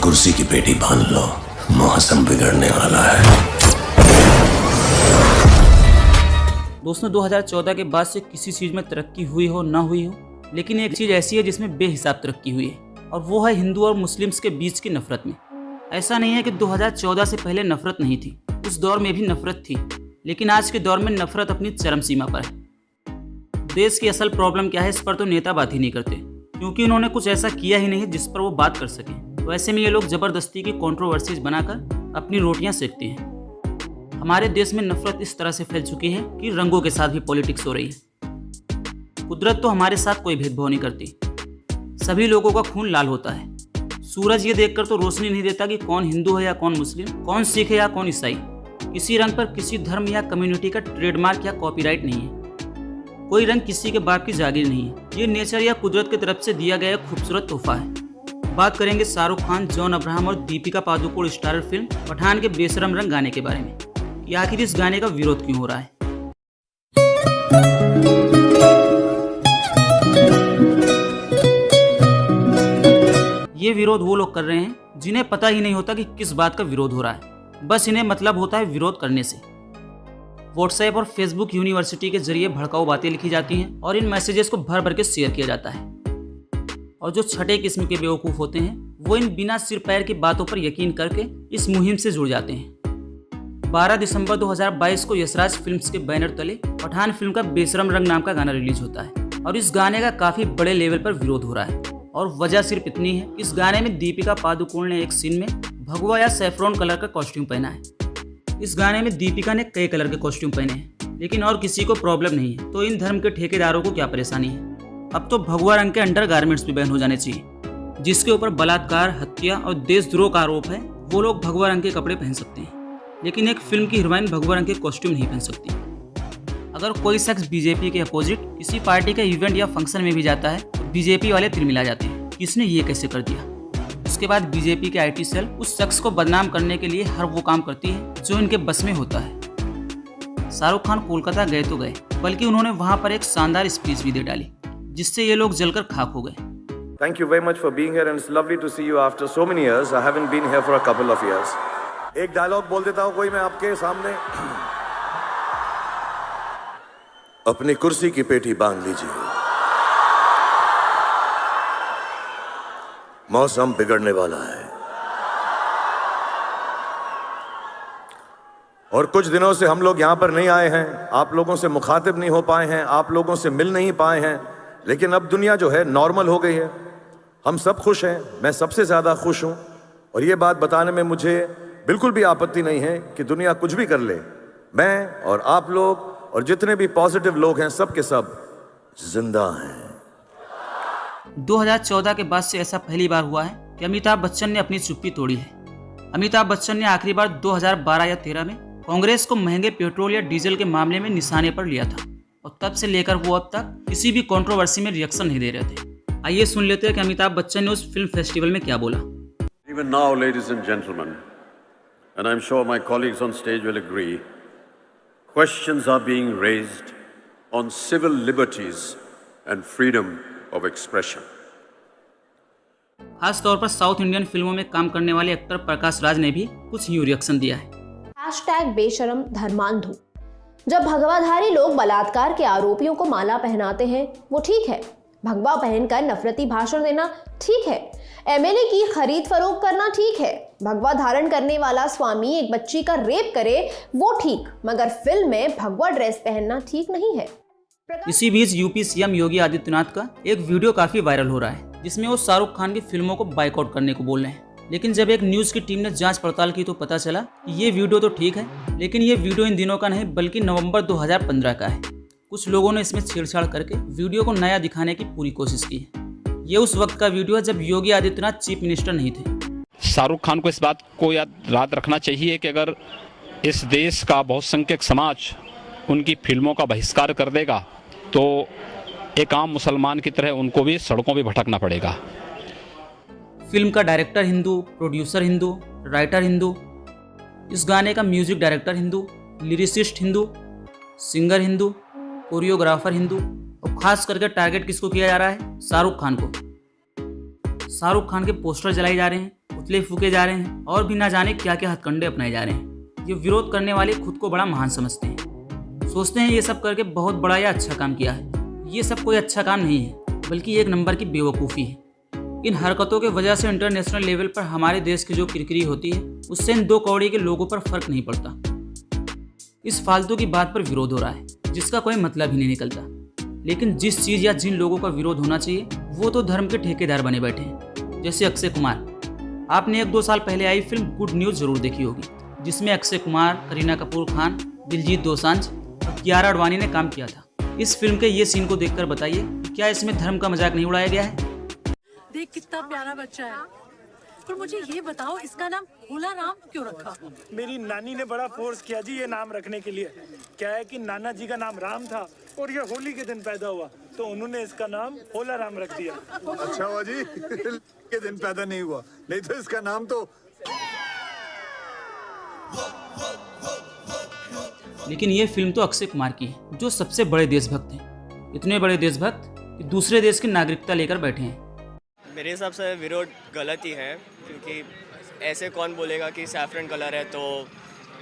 कुर्सी की पेटी बांध लो, मौसम बिगड़ने वाला है। दोस्तों 2014 के बाद से किसी चीज़ में तरक्की हुई हो ना हुई हो, लेकिन एक चीज़ ऐसी है जिसमें बेहिसाब तरक्की हुई है, और वो है हिंदू और मुस्लिम्स के बीच की नफरत में। ऐसा नहीं है कि 2014 से पहले नफरत नहीं थी, उस दौर में भी नफरत थी, लेकिन आज के दौर में नफरत अपनी चरम सीमा पर है। देश की असल प्रॉब्लम क्या है, इस पर तो नेता बात ही नहीं करते, क्योंकि उन्होंने कुछ ऐसा किया ही नहीं जिस पर वो बात कर सकें। तो ऐसे में ये लोग ज़बरदस्ती की कंट्रोवर्सीज बनाकर अपनी रोटियां सेकते हैं। हमारे देश में नफरत इस तरह से फैल चुकी है कि रंगों के साथ भी पॉलिटिक्स हो रही है। कुदरत तो हमारे साथ कोई भेदभाव नहीं करती, सभी लोगों का खून लाल होता है। सूरज ये देखकर तो रोशनी नहीं देता कि कौन हिंदू है या कौन मुस्लिम, कौन सिख है या कौन ईसाई। किसी रंग पर किसी धर्म या कम्युनिटी का ट्रेडमार्क या कॉपीराइट नहीं है। कोई रंग किसी के बाप की जागीर नहीं है, ये नेचर या कुदरत की तरफ से दिया गया खूबसूरत तोहफा है। बात करेंगे शाहरुख खान, जॉन अब्राहम और दीपिका पादुकोण स्टारर फिल्म पठान के बेशरम रंग गाने के बारे में, कि आखिर इस गाने का विरोध क्यों हो रहा है। ये विरोध वो लोग कर रहे हैं जिन्हें पता ही नहीं होता कि किस बात का विरोध हो रहा है, बस इन्हें मतलब होता है विरोध करने से। व्हाट्सएप और फेसबुक यूनिवर्सिटी के जरिए भड़काऊ बातें लिखी जाती हैं और इन मैसेजेस को भर भर के शेयर किया जाता है। और जो छठे किस्म के बेवकूफ़ होते हैं वो इन बिना सिर पैर की बातों पर यकीन करके इस मुहिम से जुड़ जाते हैं। 12 दिसंबर 2022 को यशराज फिल्म्स के बैनर तले पठान फिल्म का बेशरम रंग नाम का गाना रिलीज होता है, और इस गाने का काफ़ी बड़े लेवल पर विरोध हो रहा है। और वजह सिर्फ इतनी है कि इस गाने में दीपिका पादुकोण ने एक सीन में भगवा या सैफरॉन कलर का कॉस्ट्यूम पहना है। इस गाने में दीपिका ने कई कलर के कॉस्ट्यूम पहने हैं, लेकिन और किसी को प्रॉब्लम नहीं है, तो इन धर्म के ठेकेदारों को क्या परेशानी है। अब तो भगवा रंग के अंडर गारमेंट्स भी बैन हो जाने चाहिए। जिसके ऊपर बलात्कार, हत्या और देशद्रोह का आरोप है वो लोग भगवा रंग के कपड़े पहन सकते हैं, लेकिन एक फिल्म की हीरोइन भगवा रंग के कॉस्ट्यूम नहीं पहन सकती। अगर कोई शख्स बीजेपी के अपोजिट किसी पार्टी के इवेंट या फंक्शन में भी जाता है तो बीजेपी वाले तिलमिला जाते हैं, किसने ये कैसे कर दिया। उसके बाद बीजेपी के आईटी सेल उस शख्स को बदनाम करने के लिए हर वो काम करती है जो इनके बस में होता है। शाहरुख खान कोलकाता गए तो गए, बल्कि उन्होंने वहां पर एक शानदार स्पीच भी दे डाली, जिससे ये लोग जलकर खाक हो गए। Thank you very much for being here and it's lovely to see you after so many years. I haven't been here for a couple of years. एक डायलॉग बोल देता हूं कोई मैं आपके सामने। अपनी कुर्सी की पेटी बांध लीजिए, मौसम बिगड़ने वाला है। और कुछ दिनों से हम लोग यहां पर नहीं आए हैं, आप लोगों से मुखातिब नहीं हो पाए हैं, आप लोगों से मिल नहीं पाए हैं, लेकिन अब दुनिया जो है नॉर्मल हो गई है। हम सब खुश हैं, मैं सबसे ज़्यादा खुश हूं, और ये बात बताने में मुझे बिल्कुल भी आपत्ति नहीं है कि दुनिया कुछ भी कर ले, मैं और आप लोग और जितने भी पॉजिटिव लोग हैं सब के सब जिंदा हैं। 2014 के बाद से ऐसा पहली बार हुआ है कि अमिताभ बच्चन ने अपनी चुप्पी तोड़ी है। अमिताभ बच्चन ने आखिरी बार 2012 या 13 में कांग्रेस को महंगे पेट्रोल या डीजल के मामले में निशाने पर लिया था, और तब से लेकर वो अब तक किसी भी कंट्रोवर्सी में रिएक्शन नहीं दे रहे थे। आइए सुन लेते हैं कि अमिताभ बच्चन ने उस फिल्म फेस्टिवल में क्या बोला। Even now, ladies and gentlemen, and I'm sure my colleagues on stage will agree, questions are being raised on civil liberties and freedom of expression. खास तौर पर साउथ इंडियन फिल्मों में काम करने वाले एक्टर प्रकाश राज ने भी कुछ यूं रिएक्शन दिया है। #बेशरम धर्मांधु। जब भगवाधारी लोग बलात्कार के आरोपियों को माला पहनाते हैं वो ठीक है, भगवा पहनकर नफरती भाषण देना ठीक है, एमएलए की खरीद फरोख्त करना ठीक है, भगवा धारण करने वाला स्वामी एक बच्ची का रेप करे वो ठीक, मगर फिल्म में भगवा ड्रेस पहनना ठीक नहीं है। इसी बीच यूपी सीएम योगी आदित्यनाथ का एक वीडियो काफी वायरल हो रहा है, जिसमें वो शाहरुख खान की फिल्मों को बाइकआउट करने को बोल रहे हैं। लेकिन जब एक न्यूज की टीम ने जांच पड़ताल की तो पता चला कि ये वीडियो तो ठीक है, लेकिन ये वीडियो इन दिनों का नहीं बल्कि नवंबर 2015 का है। कुछ लोगों ने इसमें छेड़छाड़ करके वीडियो को नया दिखाने की पूरी कोशिश की है। ये उस वक्त का वीडियो है जब योगी आदित्यनाथ चीफ मिनिस्टर नहीं थे। शाहरुख खान को इस बात को याद रखना चाहिए कि अगर इस देश का बहुसंख्यक समाज उनकी फिल्मों का बहिष्कार कर देगा तो एक आम मुसलमान की तरह उनको भी सड़कों पर भटकना पड़ेगा। फिल्म का director Hindu, producer Hindu, writer Hindu, इस गाने का music director Hindu, lyricist Hindu, singer Hindu, choreographer Hindu, और खास करके टारगेट किसको किया जा रहा है? शाहरुख खान को। शाहरुख खान के पोस्टर जलाए जा रहे हैं, पुतले फूके जा रहे हैं और भी ना जाने क्या क्या हथकंडे अपनाए जा रहे हैं। ये विरोध करने वाले खुद को बड़ा महान समझते हैं, सोचते हैं ये सब करके बहुत बड़ा या अच्छा काम किया है। ये सब कोई अच्छा काम नहीं है, बल्कि एक नंबर की बेवकूफ़ी है। इन हरकतों की वजह से इंटरनेशनल लेवल पर हमारे देश की जो किरकिरी होती है, उससे इन 2 कौड़ी के लोगों पर फर्क नहीं पड़ता। इस फालतू की बात पर विरोध हो रहा है जिसका कोई मतलब ही नहीं निकलता। लेकिन जिस चीज़ या जिन लोगों का विरोध होना चाहिए वो तो धर्म के ठेकेदार बने बैठे हैं, जैसे अक्षय कुमार। आपने 1-2 साल पहले आई फिल्म गुड न्यूज़ जरूर देखी होगी, जिसमें अक्षय कुमार, करीना कपूर खान, दिलजीत दोसांझ और कियारा अडवाणी ने काम किया था। इस फिल्म के ये सीन को देखकर बताइए क्या इसमें धर्म का मजाक नहीं उड़ाया गया है? देख कितना प्यारा बच्चा है, पर मुझे ये बताओ इसका नाम भोला राम क्यों रखा? मेरी नानी ने बड़ा फोर्स किया जी ये नाम रखने के लिए। क्या है कि नाना जी का नाम राम था और ये होली के दिन पैदा हुआ, तो उन्होंने इसका नाम भोला राम रख दिया। अच्छा हुआ जी के दिन पैदा नहीं हुआ, नहीं तो इसका नाम तो। लेकिन ये फिल्म तो अक्षय कुमार की है, जो सबसे बड़े देशभक्त हैं। इतने बड़े देशभक्त कि दूसरे देश की नागरिकता लेकर बैठे हैं। मेरे हिसाब से विरोध गलत ही है, क्योंकि ऐसे कौन बोलेगा कि सैफरन कलर है तो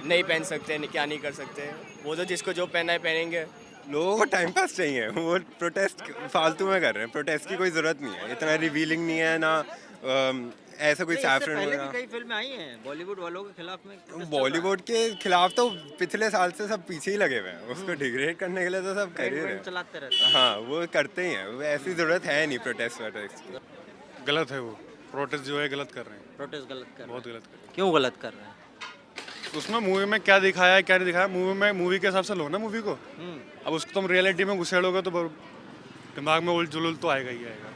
नहीं पहन सकते, क्या नहीं कर सकते। वो तो जिसको जो पहना है पहनेंगे। लोगों को टाइम पास चाहिए, वो प्रोटेस्ट फालतू में कर रहे हैं। प्रोटेस्ट की कोई ज़रूरत नहीं है, इतना रिवीलिंग नहीं है ना। ऐसा कोई सैफरन वगैरह कई फिल्में आई हैं बॉलीवुड वालों के खिलाफ में। बॉलीवुड के खिलाफ तो पिछले साल से सब पीछे ही लगे हुए हैं, उसको डिग्रेड करने के लिए तो सब कर ही रहे हैं, चलाते रहते हैं। हाँ वो करते ही हैं, ऐसी ज़रूरत है नहीं प्रोटेस्ट की। गलत है वो प्रोटेस्ट जो है, गलत कर रहे हैं। प्रोटेस्ट गलत कर रहे हैं, बहुत गलत कर रहे हैं। क्यों गलत कर रहे हैं? उसमें मूवी में क्या दिखाया है क्या नहीं दिखाया, मूवी के हिसाब से लो ना मूवी को। अब उसको तुम रियलिटी में घुसेड़ोगे तो दिमाग में उल जुलूल तो आएगा ही आएगा।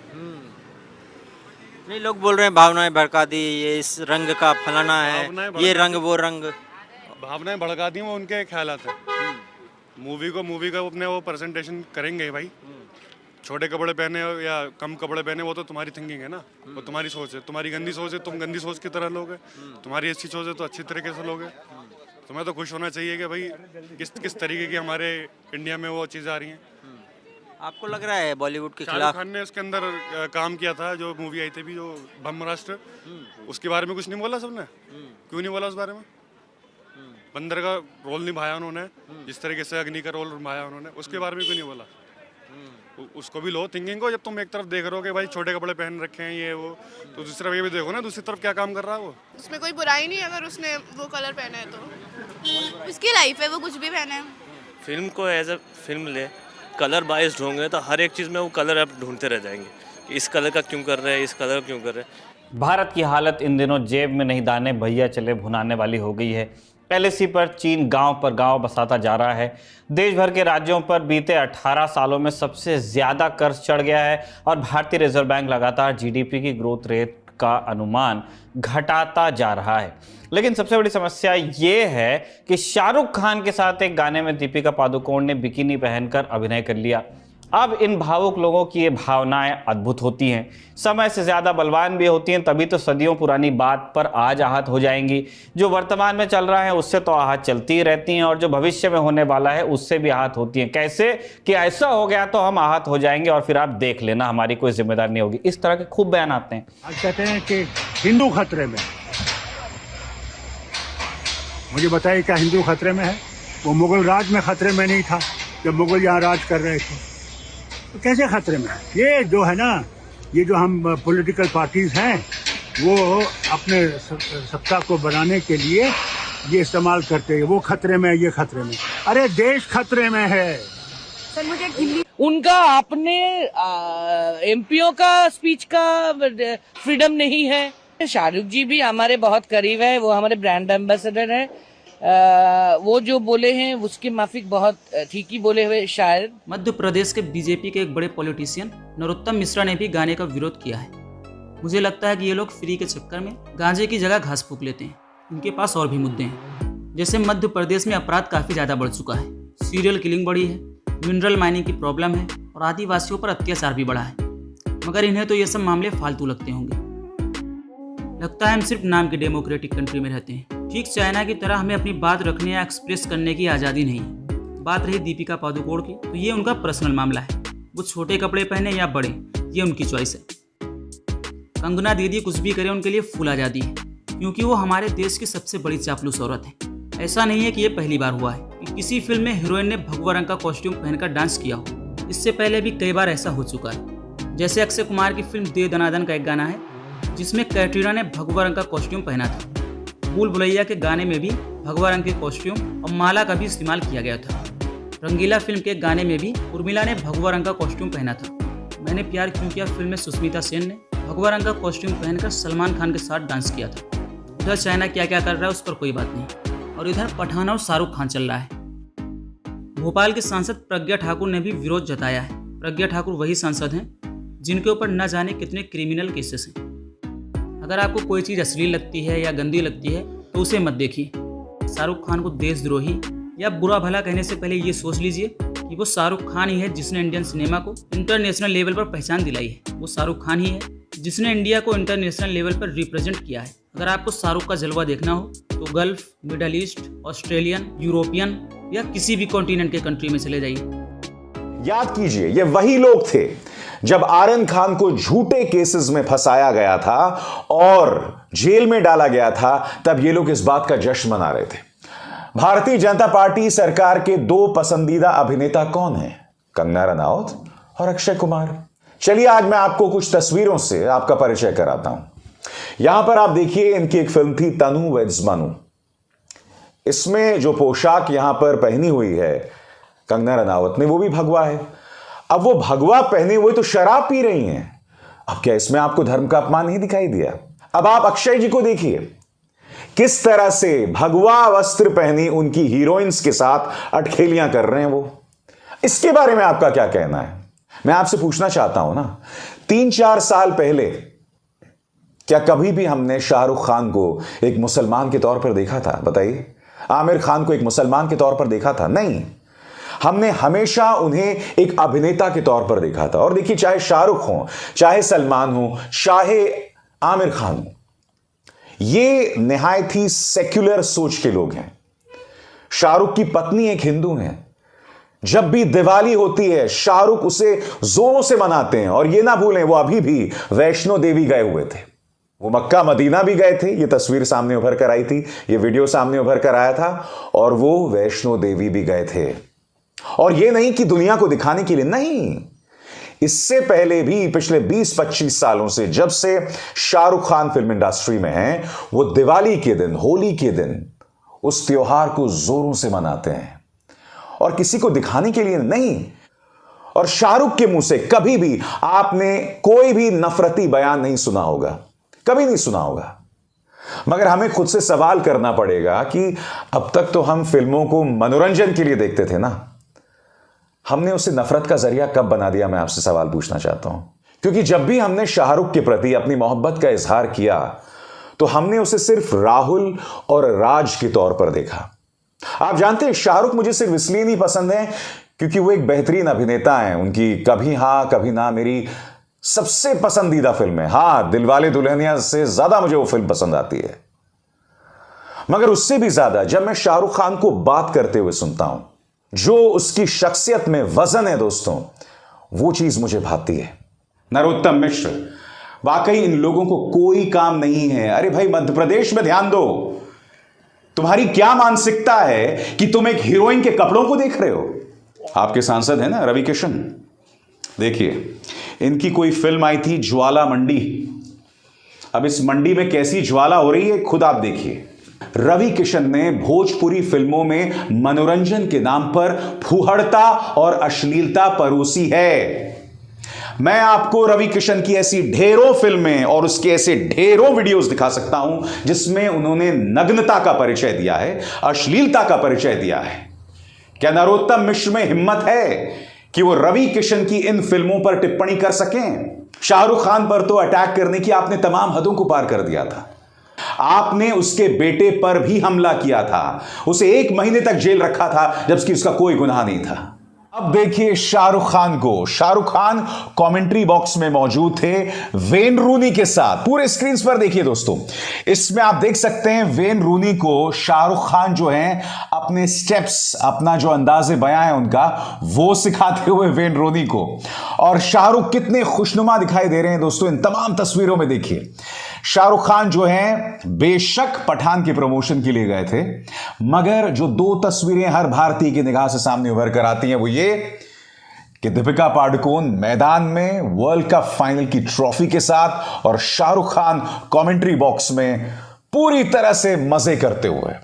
नहीं, लोग बोल रहे हैं भावनाएं भड़का दी, ये इस रंग का फलाना है, ये रंग वो रंग। भावनाएं भड़का दी वो उनके ख्यालात है। मूवी का अपने वो प्रेजेंटेशन करेंगे भाई। छोटे कपड़े पहने या कम कपड़े पहने वो तो तुम्हारी थिंकिंग है ना, वो तुम्हारी सोच है। तुम्हारी गंदी सोच है, तुम गंदी सोच की तरह लोगे। तुम्हारी अच्छी सोच है तो अच्छी तरीके से लोगे। तुम्हें तो खुश होना चाहिए कि भाई किस तरीके की हमारे इंडिया में वो चीज़ें आ रही हैं। आपको लग रहा है बॉलीवुड के शाहरुख खिलाफ? खान ने उसके अंदर काम किया था, जो मूवी आई थी भी, जो ब्रह्मास्त्र, उसके बारे में कुछ नहीं बोला सबने। क्यों नहीं बोला उस बारे में? बंदर का रोल निभाया उन्होंने, जिस तरीके से अग्नि का रोल निभाया उन्होंने, उसके बारे में क्यों नहीं बोला? उसको भी लो थिंकिंग को। जब तुम एक तरफ देख रहे हो कि भाई छोटे कपड़े पहन रखे हैं ये वो, तो दूसरी तरफ ये भी देखो ना, दूसरी तरफ क्या काम कर रहा है वो। उसमें कोई बुराई नहीं अगर उसने वो कलर पहना है तो उसकी लाइफ है, वो कुछ भी पहने। फिल्म को एज अ फिल्म ले, कलर बाइस्ड होंगे तो हर एक चीज़ में वो कलर आप ढूंढते रह जाएंगे कि इस कलर का क्यों कर रहे हैं, इस कलर क्यों कर रहे हैं। भारत की हालत इन दिनों जेब में नहीं दाने भैया चले भुनाने वाली हो गई है। एलएसी पर चीन गांव पर गांव बसाता जा रहा है। देश भर के राज्यों पर बीते 18 सालों में सबसे ज़्यादा कर्ज चढ़ गया है और भारतीय रिजर्व बैंक लगातार जीडीपी की ग्रोथ रेट का अनुमान घटाता जा रहा है। लेकिन सबसे बड़ी समस्या ये है कि शाहरुख खान के साथ एक गाने में दीपिका पादुकोण ने बिकिनी पहनकर अभिनय कर लिया। अब इन भावुक लोगों की ये भावनाएं अद्भुत होती हैं, समय से ज़्यादा बलवान भी होती हैं, तभी तो सदियों पुरानी बात पर आज आहत हो जाएंगी। जो वर्तमान में चल रहा है उससे तो आहत चलती ही रहती हैं और जो भविष्य में होने वाला है उससे भी आहत होती हैं। कैसे कि ऐसा हो गया तो हम आहत हो जाएंगे और फिर आप देख लेना, हमारी कोई जिम्मेदारी नहीं होगी। इस तरह के खूब बयान आते हैं। आज कहते हैं कि हिंदू खतरे में। मुझे बताइए क्या हिंदू खतरे में है? वो मुगल राज में खतरे में नहीं था जब मुगल यहाँ राज कर रहे थे, तो कैसे खतरे में? ये जो है ना, ये जो हम पॉलिटिकल पार्टीज हैं वो अपने सत्ता को बनाने के लिए ये इस्तेमाल करते हैं। वो खतरे में, ये खतरे में। अरे देश खतरे में है। सर मुझे उनका अपने एमपीओ का स्पीच का फ्रीडम नहीं है। शाहरुख जी भी हमारे बहुत करीब है, वो हमारे ब्रांड एम्बेसडर है। वो जो बोले हैं उसके माफिक बहुत ठीक ही बोले हुए शायद। मध्य प्रदेश के बीजेपी के एक बड़े पॉलिटिशियन नरोत्तम मिश्रा ने भी गाने का विरोध किया है। मुझे लगता है कि ये लोग फ्री के चक्कर में गांजे की जगह घास फूंक लेते हैं। इनके पास और भी मुद्दे हैं, जैसे मध्य प्रदेश में अपराध काफ़ी ज़्यादा बढ़ चुका है, सीरियल किलिंग बढ़ी है, मिनरल माइनिंग की प्रॉब्लम है और आदिवासियों पर अत्याचार भी बढ़ा है। मगर इन्हें तो ये सब मामले फालतू लगते होंगे। लगता है हम सिर्फ नाम की डेमोक्रेटिक कंट्री में रहते हैं। ठीक चाइना की तरह हमें अपनी बात रखने या एक्सप्रेस करने की आज़ादी नहीं है। बात रही दीपिका पादुकोण की, तो ये उनका पर्सनल मामला है। वो छोटे कपड़े पहने या बड़े, ये उनकी चॉइस है। कंगना दीदी कुछ भी करे उनके लिए फूल आजादी है, क्योंकि वो हमारे देश की सबसे बड़ी चापलूस औरत है। ऐसा नहीं है कि ये पहली बार हुआ है कि किसी फिल्म में हीरोइन ने भगवा रंग का कॉस्ट्यूम पहनकर डांस किया हो। इससे पहले भी कई बार ऐसा हो चुका है। जैसे अक्षय कुमार की फिल्म दे दनादन का एक गाना है जिसमें कैटरीना ने भगवा रंग का कॉस्ट्यूम पहना था। भूल भुलैया के गाने में भी भगवा रंग के कॉस्ट्यूम और माला का भी इस्तेमाल किया गया था। रंगीला फिल्म के गाने में भी उर्मिला ने भगवा रंग का कॉस्ट्यूम पहना था। मैंने प्यार क्यों किया फिल्म में सुष्मिता सेन ने भगवा रंग का कॉस्ट्यूम पहनकर सलमान खान के साथ डांस किया था। उधर चाइना क्या क्या कर रहा है उस पर कोई बात नहीं, और इधर पठान और शाहरुख खान चल रहा है। भोपाल के सांसद प्रज्ञा ठाकुर ने भी विरोध जताया है। प्रज्ञा ठाकुर वही सांसद हैं जिनके ऊपर न जाने कितने क्रिमिनल केसेस हैं। अगर आपको कोई चीज़ अश्लील लगती है या गंदी लगती है तो उसे मत देखिए। शाहरुख खान को देशद्रोही या बुरा भला कहने से पहले ये सोच लीजिए कि वो शाहरुख खान ही है जिसने इंडियन सिनेमा को इंटरनेशनल लेवल पर पहचान दिलाई है। वो शाहरुख खान ही है जिसने इंडिया को इंटरनेशनल लेवल पर रिप्रेजेंट किया है। अगर आपको शाहरुख का जलवा देखना हो तो gulf, middle east, Australian, European या किसी भी कॉन्टिनेंट के कंट्री में चले जाइए। याद कीजिए, ये वही लोग थे जब आर्यन खान को झूठे केसेस में फंसाया गया था और जेल में डाला गया था, तब ये लोग इस बात का जश्न मना रहे थे। भारतीय जनता पार्टी सरकार के दो पसंदीदा अभिनेता कौन हैं? कंगना रनौत और अक्षय कुमार। चलिए आज मैं आपको कुछ तस्वीरों से आपका परिचय कराता हूं। यहां पर आप देखिए, इनकी एक फिल्म थी तनु वेड्स मनु। इसमें जो पोशाक यहां पर पहनी हुई है कंगना रनौत ने, वो भी भगवा है। अब वो भगवा पहने हुए तो शराब पी रही हैं। अब क्या इसमें आपको धर्म का अपमान नहीं दिखाई दिया? अब आप अक्षय जी को देखिए, किस तरह से भगवा वस्त्र पहनी उनकी हीरोइंस के साथ अटखेलियां कर रहे हैं वो। इसके बारे में आपका क्या कहना है? मैं आपसे पूछना चाहता हूं ना, 3-4 साल पहले क्या कभी भी हमने शाहरुख खान को एक मुसलमान के तौर पर देखा था? बताइए। आमिर खान को एक मुसलमान के तौर पर देखा था? नहीं, हमने हमेशा उन्हें एक अभिनेता के तौर पर देखा था। और देखिए, चाहे शाहरुख हो, चाहे सलमान हो, चाहे आमिर खान हो, ये निहायत ही सेक्युलर सोच के लोग हैं। शाहरुख की पत्नी एक हिंदू है। जब भी दिवाली होती है शाहरुख उसे जोरों से मनाते हैं। और ये ना भूलें, वो अभी भी वैष्णो देवी गए हुए थे। वो मक्का मदीना भी गए थे। ये तस्वीर सामने उभर कर आई थी, ये वीडियो सामने उभर कर आया था। और वो वैष्णो देवी भी गए थे। और ये नहीं कि दुनिया को दिखाने के लिए, नहीं, इससे पहले भी पिछले 20-25 सालों से, जब से शाहरुख खान फिल्म इंडस्ट्री में हैं, वो दिवाली के दिन, होली के दिन उस त्योहार को जोरों से मनाते हैं और किसी को दिखाने के लिए नहीं। और शाहरुख के मुंह से कभी भी आपने कोई भी नफरती बयान नहीं सुना होगा, कभी नहीं सुना होगा। मगर हमें खुद से सवाल करना पड़ेगा कि अब तक तो हम फिल्मों को मनोरंजन के लिए देखते थे ना, हमने उसे नफरत का जरिया कब बना दिया? मैं आपसे सवाल पूछना चाहता हूं। क्योंकि जब भी हमने शाहरुख के प्रति अपनी मोहब्बत का इजहार किया तो हमने उसे सिर्फ राहुल और राज के तौर पर देखा। आप जानते हैं, शाहरुख मुझे सिर्फ इसलिए नहीं पसंद है क्योंकि वो एक बेहतरीन अभिनेता हैं। उनकी कभी हां कभी ना मेरी सबसे पसंदीदा फिल्म है। हां, दिलवाले दुल्हनिया से ज्यादा मुझे वो फिल्म पसंद आती है। मगर उससे भी ज्यादा जब मैं शाहरुख खान को बात करते हुए सुनता हूं, जो उसकी शख्सियत में वजन है दोस्तों, वो चीज मुझे भाती है। नरोत्तम मिश्र, वाकई इन लोगों को कोई काम नहीं है। अरे भाई, मध्य प्रदेश में ध्यान दो। तुम्हारी क्या मानसिकता है कि तुम एक हीरोइन के कपड़ों को देख रहे हो? आपके सांसद है ना रवि किशन, देखिए इनकी कोई फिल्म आई थी ज्वाला मंडी। अब इस मंडी में कैसी ज्वाला हो रही है खुद आप देखिए। रवि किशन ने भोजपुरी फिल्मों में मनोरंजन के नाम पर फुहड़ता और अश्लीलता परोसी है। मैं आपको रवि किशन की ऐसी ढेरों फिल्में और उसके ऐसे ढेरों वीडियोस दिखा सकता हूं जिसमें उन्होंने नग्नता का परिचय दिया है, अश्लीलता का परिचय दिया है। क्या नरोत्तम मिश्र में हिम्मत है कि वो रवि किशन की इन फिल्मों पर टिप्पणी कर सकें? शाहरुख खान पर तो अटैक करने की आपने तमाम हदों को पार कर दिया था। आपने उसके बेटे पर भी हमला किया था, उसे 1 महीने तक जेल रखा था जबकि उसका कोई गुनाह नहीं था। अब देखिए शाहरुख खान को। शाहरुख खान कमेंट्री बॉक्स में मौजूद थे वेन रूनी के साथ। पूरे स्क्रीन पर देखिए दोस्तों, इसमें आप देख सकते हैं वेन रूनी को शाहरुख खान जो हैं अपने स्टेप्स, अपना जो अंदाज़े बयां है उनका, वो सिखाते हुए वेन रूनी को। और शाहरुख कितने खुशनुमा दिखाई दे रहे हैं दोस्तों इन तमाम तस्वीरों में। देखिए शाहरुख खान जो हैं बेशक पठान के प्रमोशन के लिए गए थे, मगर जो दो तस्वीरें हर भारतीय की निगाह से सामने उभर कर आती हैं वो ये कि दीपिका पादुकोण मैदान में वर्ल्ड कप फाइनल की ट्रॉफी के साथ और शाहरुख खान कमेंट्री बॉक्स में पूरी तरह से मजे करते हुए।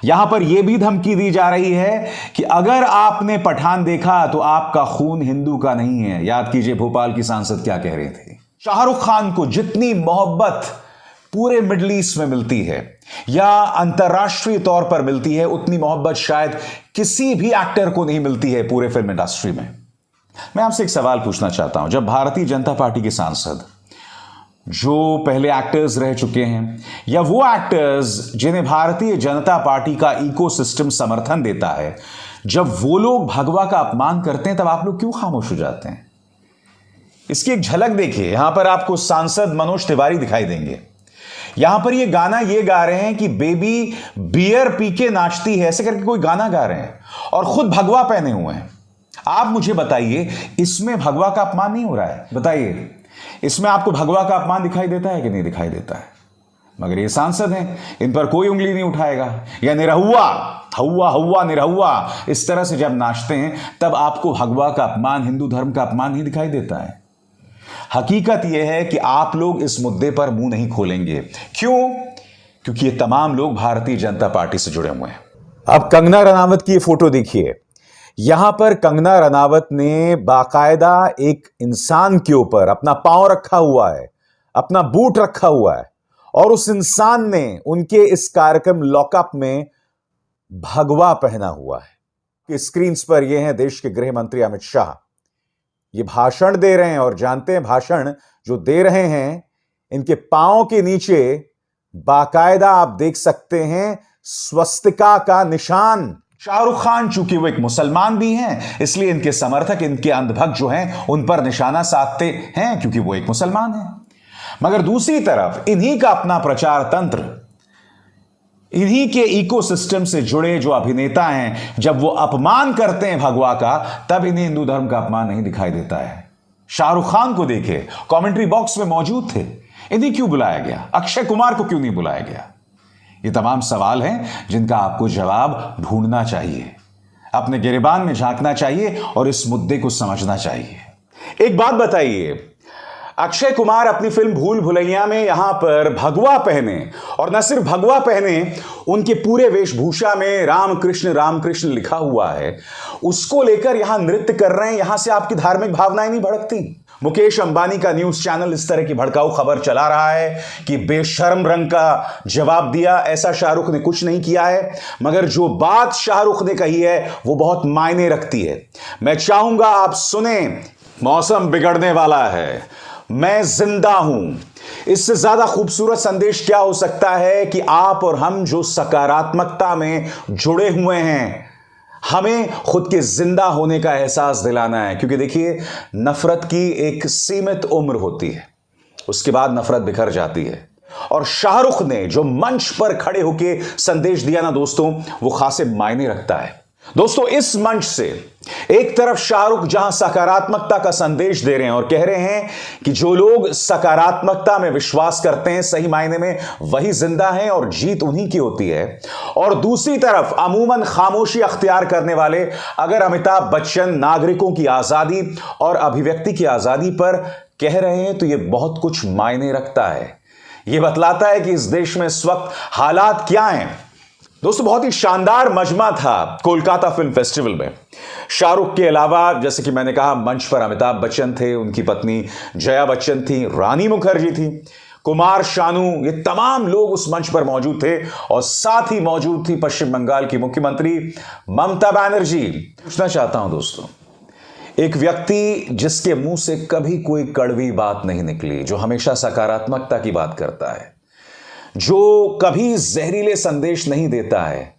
यहां पर यह भी धमकी दी जा रही है कि अगर आपने पठान देखा तो आपका खून हिंदू का नहीं है। याद कीजिए भोपाल की सांसद क्या कह रही थी। शाहरुख खान को जितनी मोहब्बत पूरे मिडिल ईस्ट में मिलती है या अंतर्राष्ट्रीय तौर पर मिलती है, उतनी मोहब्बत शायद किसी भी एक्टर को नहीं मिलती है पूरे फिल्म इंडस्ट्री में। मैं आपसे एक सवाल पूछना चाहता हूं, जब भारतीय जनता पार्टी के सांसद जो पहले एक्टर्स रह चुके हैं या वो एक्टर्स जिन्हें भारतीय जनता पार्टी का इकोसिस्टम समर्थन देता है, जब वो लोग भगवा का अपमान करते हैं तब आप लोग क्यों खामोश हो जाते हैं? इसकी एक झलक देखिए। यहां पर आपको सांसद मनोज तिवारी दिखाई देंगे। यहां पर ये गाना ये गा रहे हैं कि बेबी बियर पी के नाचती है, ऐसे करके कोई गाना गा रहे हैं और खुद भगवा पहने हुए हैं। आप मुझे बताइए इसमें भगवा का अपमान नहीं हो रहा है? बताइए इसमें आपको भगवा का अपमान दिखाई देता है कि नहीं दिखाई देता है? मगर ये सांसद हैं, इन पर कोई उंगली नहीं उठाएगा। या निरहुआ, हवा हवा निरहुआ, इस तरह से जब नाचते हैं तब आपको भगवा का अपमान, हिंदू धर्म का अपमान नहीं दिखाई देता है। हकीकत यह है कि आप लोग इस मुद्दे पर मुंह नहीं खोलेंगे। क्यों? क्योंकि ये तमाम लोग भारतीय जनता पार्टी से जुड़े हुए हैं। अब कंगना रनावत की ये फोटो देखिए। यहां पर कंगना रनावत ने बाकायदा एक इंसान के ऊपर अपना पांव रखा हुआ है, अपना बूट रखा हुआ है और उस इंसान ने उनके इस कार्यक्रम लॉकअप में भगवा पहना हुआ है। स्क्रीन पर यह है देश के गृह मंत्री अमित शाह। ये भाषण दे रहे हैं और जानते हैं भाषण जो दे रहे हैं, इनके पांव के नीचे बाकायदा आप देख सकते हैं स्वस्तिका का निशान। शाहरुख खान चूंकि वो एक मुसलमान भी हैं, इसलिए इनके समर्थक, इनके अंधभक्त जो हैं उन पर निशाना साधते हैं क्योंकि वो एक मुसलमान हैं। मगर दूसरी तरफ इन्हीं का अपना प्रचार तंत्र, इन्हीं के इकोसिस्टम से जुड़े जो अभिनेता हैं, जब वो अपमान करते हैं भगवा का, तब इन्हें हिंदू धर्म का अपमान नहीं दिखाई देता है। शाहरुख खान को देखे कमेंट्री बॉक्स में मौजूद थे, इन्हें क्यों बुलाया गया? अक्षय कुमार को क्यों नहीं बुलाया गया? ये तमाम सवाल हैं जिनका आपको जवाब ढूंढना चाहिए, अपने गिरेबान में झांकना चाहिए और इस मुद्दे को समझना चाहिए। एक बात बताइए, अक्षय कुमार अपनी फिल्म भूल भुलैया में यहां पर भगवा पहने, और न सिर्फ भगवा पहने, उनके पूरे वेशभूषा में रामकृष्ण लिखा हुआ है, उसको लेकर यहां नृत्य कर रहे हैं। यहां से आपकी धार्मिक भावनाएं नहीं भड़कती? मुकेश अंबानी का न्यूज चैनल इस तरह की भड़काऊ खबर चला रहा है कि बेशर्म रंग का जवाब दिया। ऐसा शाहरुख ने कुछ नहीं किया है, मगर जो बात शाहरुख ने कही है वो बहुत मायने रखती है। मैं चाहूंगा आप सुने। मौसम बिगड़ने वाला है, मैं जिंदा हूं। इससे ज्यादा खूबसूरत संदेश क्या हो सकता है कि आप और हम जो सकारात्मकता में जुड़े हुए हैं, हमें खुद के जिंदा होने का एहसास दिलाना है। क्योंकि देखिए, नफरत की एक सीमित उम्र होती है, उसके बाद नफरत बिखर जाती है। और शाहरुख ने जो मंच पर खड़े होकर संदेश दिया ना दोस्तों, वो खासे मायने रखता है। दोस्तों, इस मंच से एक तरफ शाहरुख जहां सकारात्मकता का संदेश दे रहे हैं और कह रहे हैं कि जो लोग सकारात्मकता में विश्वास करते हैं, सही मायने में वही जिंदा हैं और जीत उन्हीं की होती है, और दूसरी तरफ अमूमन खामोशी अख्तियार करने वाले अगर अमिताभ बच्चन नागरिकों की आजादी और अभिव्यक्ति की आजादी पर कह रहे हैं, तो यह बहुत कुछ मायने रखता है। यह बतलाता है कि इस देश में इस वक्त हालात क्या हैं। दोस्तों, बहुत ही शानदार मजमा था कोलकाता फिल्म फेस्टिवल में। शाहरुख के अलावा, जैसे कि मैंने कहा, मंच पर अमिताभ बच्चन थे, उनकी पत्नी जया बच्चन थी, रानी मुखर्जी थी, कुमार शानू, ये तमाम लोग उस मंच पर मौजूद थे। और साथ ही मौजूद थी पश्चिम बंगाल की मुख्यमंत्री ममता बनर्जी। पूछना चाहता हूं दोस्तों, एक व्यक्ति जिसके मुंह से कभी कोई कड़वी बात नहीं निकली, जो हमेशा सकारात्मकता की बात करता है, जो कभी जहरीले संदेश नहीं देता है,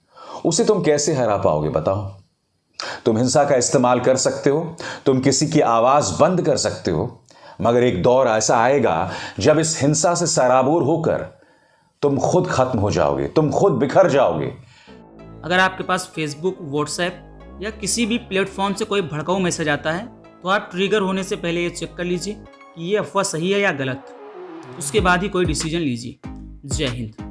उसे तुम कैसे हरा पाओगे? बताओ। तुम हिंसा का इस्तेमाल कर सकते हो, तुम किसी की आवाज बंद कर सकते हो, मगर एक दौर ऐसा आएगा जब इस हिंसा से सराबोर होकर तुम खुद खत्म हो जाओगे, तुम खुद बिखर जाओगे। अगर आपके पास फेसबुक, व्हाट्सएप या किसी भी प्लेटफॉर्म से कोई भड़काऊ मैसेज आता है तो आप ट्रिगर होने से पहले ये चेक कर लीजिए कि ये अफवाह सही है या गलत। उसके बाद ही कोई डिसीजन लीजिए। जय हिंद।